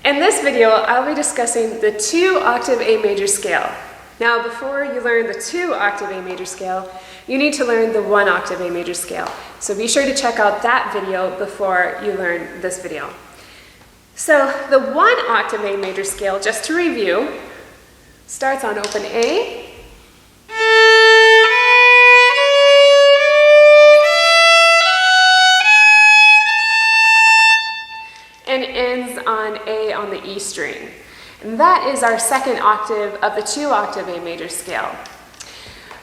In this video, I'll be discussing the 2 octave A major scale. Now, before you learn the 2 octave A major scale, you need to learn the 1 octave A major scale. So be sure to check out that video before you learn this video. So the 1 octave A major scale, just to review, starts on open A, and ends on A on the E string. And that is our 2nd octave of the 2 octave A major scale.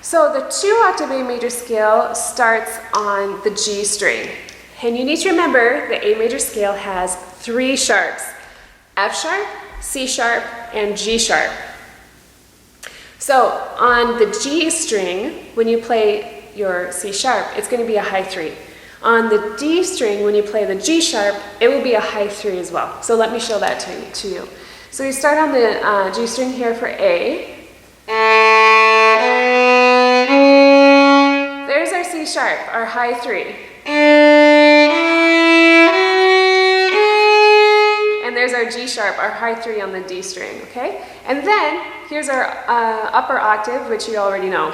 So the 2 octave A major scale starts on the G string. And you need to remember the A major scale has 3 sharps: F sharp, C sharp, and G sharp. So on the G string, when you play your C sharp, it's going to be a high 3. On the D string, when you play the G sharp, it will be a high 3 as well. So let me show that to you. So we start on the G string here for A. There's our C sharp, our high 3. And there's our G sharp, our high 3 on the D string, okay? And then here's our upper octave, which you already know.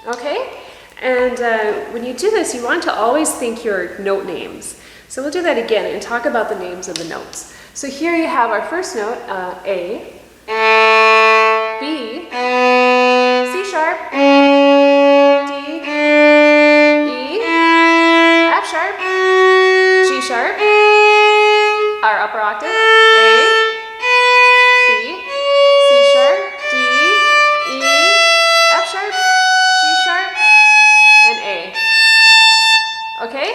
Okay? And when you do this, you want to always think your note names. So we'll do that again and talk about the names of the notes. So here you have our first note, A, B, C sharp, D, E, F sharp, G sharp, our upper octave, A, B, C sharp, D, E, F sharp, G sharp, and A. Okay?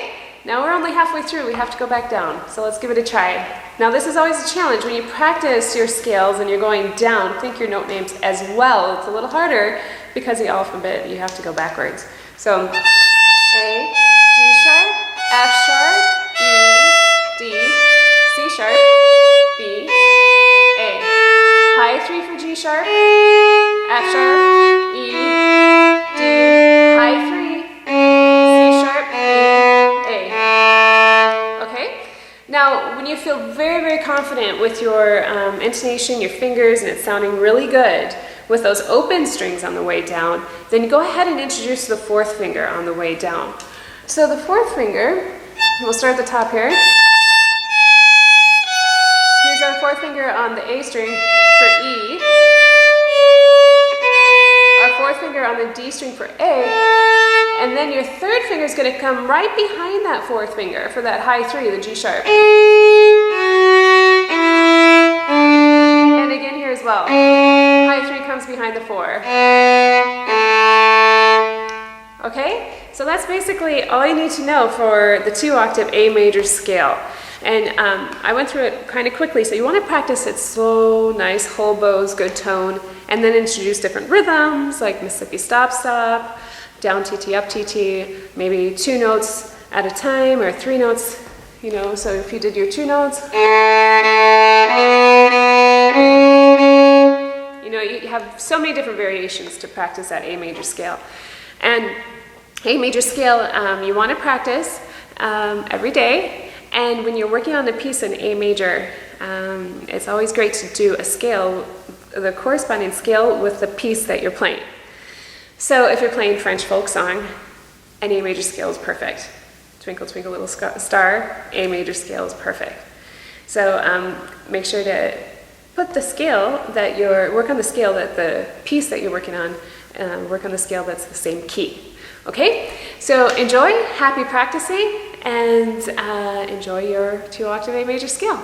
Now we're only halfway through, we have to go back down, so let's give it a try. Now this is always a challenge. When you practice your scales and you're going down, think your note names as well. It's a little harder because the alphabet, you have to go backwards. So A, G sharp, F sharp, E, D, C sharp, B, A. High 3 for G sharp, F sharp, E, D, high 3, C sharp, E, A. Okay? Now, when you feel very, very confident with your intonation, your fingers, and it's sounding really good with those open strings on the way down, then go ahead and introduce the 4th finger on the way down. So the 4th finger, we'll start at the top here. Here's our 4th finger on the A string for E. Our 4th finger on the D string for A. And then your 3rd finger is going to come right behind that 4th finger for that high 3, the G sharp. And again here as well. High 3 comes behind the 4. Okay? So that's basically all you need to know for the 2 octave A major scale. And I went through it kind of quickly, so you want to practice it slow, nice, whole bows, good tone, and then introduce different rhythms like Mississippi stop stop, down TT, up TT, maybe 2 notes at a time or 3 notes, you know, so if you did your 2 notes, you know, you have so many different variations to practice that A major scale. And A major scale, you want to practice every day, and when you're working on a piece in A major, it's always great to do a scale, the corresponding scale with the piece that you're playing. So if you're playing French folk song, an A major scale is perfect. Twinkle, twinkle, little star, A major scale is perfect. So make sure to put the scale that work on the scale that the piece that you're working on, work on the scale that's the same key. Okay? So enjoy, happy practicing, and enjoy your 2 octave A major scale.